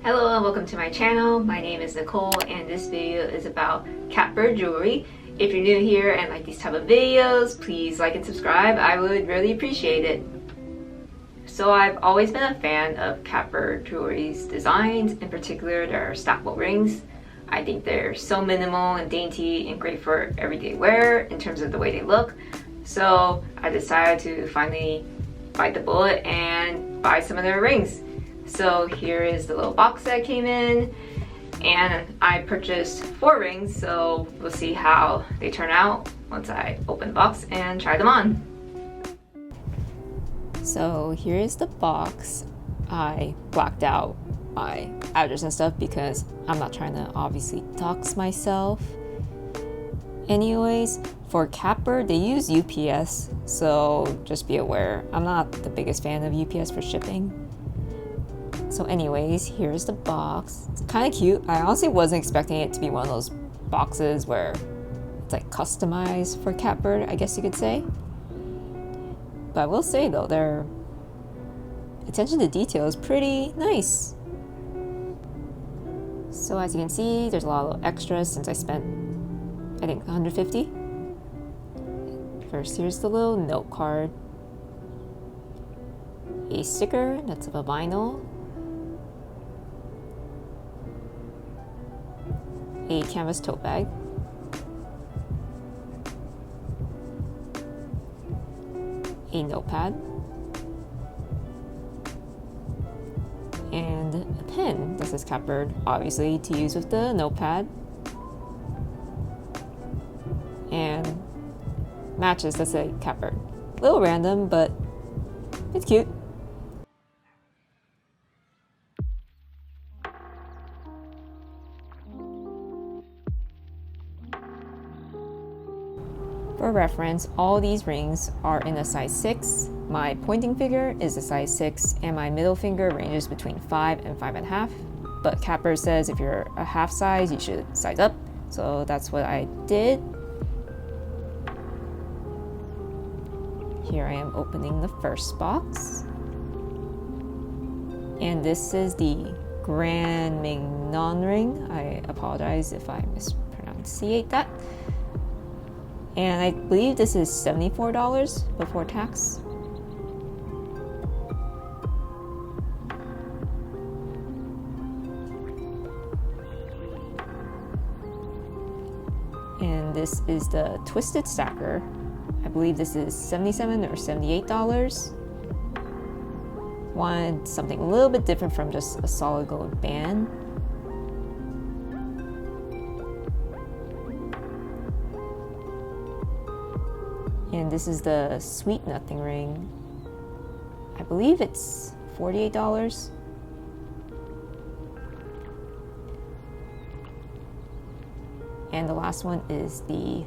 Hello and welcome to my channel. My name is Nicole and this video is about Catbird Jewelry. If you're new here and like these type of videos, please like and subscribe. I would really appreciate it. So I've always been a fan of Catbird Jewelry's designs, in particular their stackable rings. I think they're so minimal and dainty and great for everyday wear in terms of the way they look. So I decided to finally bite the bullet and buy some of their rings. So here is the little box that came in, and I purchased 4 rings, so we'll see how they turn out once I open the box and try them on. So here is the box. I blacked out my address and stuff because I'm not trying to obviously dox myself. Anyways, for Catbird they use UPS, so just be aware. I'm not the biggest fan of UPS for shipping. So anyways, here's the box. It's kind of cute. I honestly wasn't expecting it to be one of those boxes where it's like customized for Catbird, I guess you could say. But I will say though, their attention to detail is pretty nice. So as you can see, there's a lot of extras since I spent, I think, $150. First, here's the little note card. A sticker that's of a vinyl. A canvas tote bag. A notepad. And a pen. This is Catbird, obviously, to use with the notepad. And matches that say Catbird. A little random, but it's cute. For reference, all these rings are in a size 6. My pointing finger is a size 6 and my middle finger ranges between 5 and 5.5. But Catbird says if you're a half size, you should size up. So that's what I did. Here I am opening the first box. And this is the Grand Mignon ring. I apologize if I mispronunciate that. And I believe this is $74 before tax. And this is the Twisted Stacker. I believe this is $77 or $78. Wanted something a little bit different from just a solid gold band. And this is the Sweet Nothing ring. I believe it's $48. And the last one is the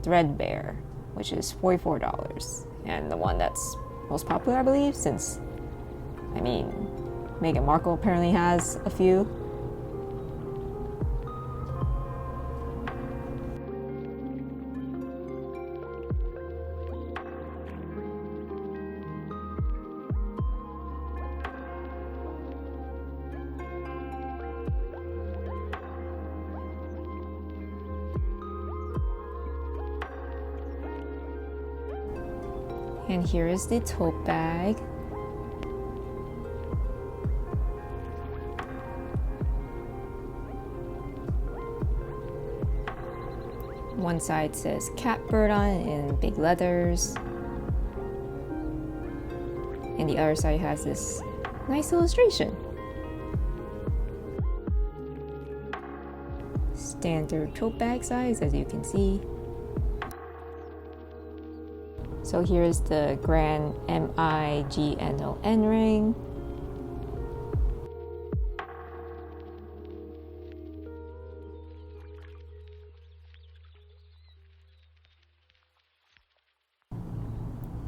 Threadbare, which is $44. And the one that's most popular, I believe, since, I mean, Meghan Markle apparently has a few. And here is the tote bag. One side says Catbird on it in big letters. And the other side has this nice illustration. Standard tote bag size, as you can see. So here's the Grand Mignon ring.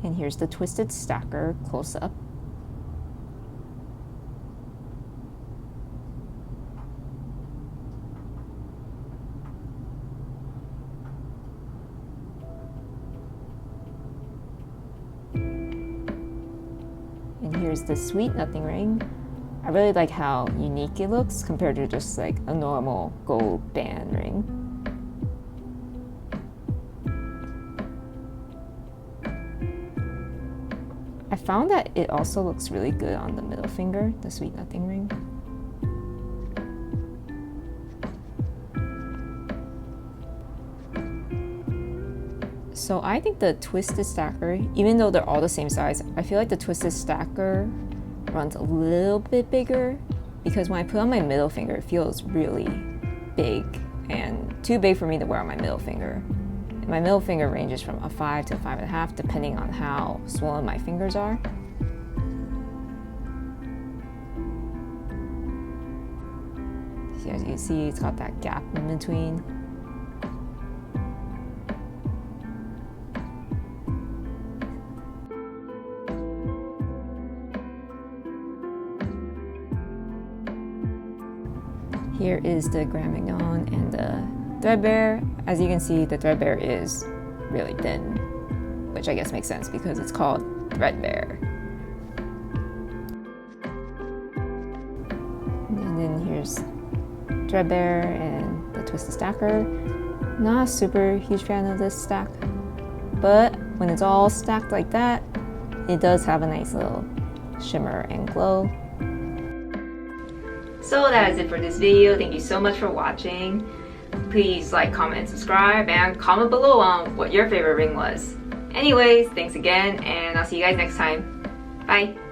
And here's the Twisted Stacker close up. here's the Sweet Nothing ring. I really like how unique it looks compared to just like a normal gold band ring. I found that it also looks really good on the middle finger, the Sweet Nothing ring. So I think the Twisted Stacker, even though they're all the same size, I feel like the Twisted Stacker runs a little bit bigger because when I put on my middle finger, it feels really big and too big for me to wear on my middle finger. And my middle finger ranges from a 5 to 5.5 depending on how swollen my fingers are. So as you can see, it's got that gap in between. Here is the Grand Mignon and the Threadbare. As you can see, the Threadbare is really thin, which I guess makes sense because it's called Threadbare. And then here's Threadbare and the Twisted Stacker. Not a super huge fan of this stack, but when it's all stacked like that, it does have a nice little shimmer and glow. So that is it for this video. Thank you so much for watching. Please like, comment, and subscribe, and comment below on what your favorite ring was. Anyways, thanks again, and I'll see you guys next time. Bye!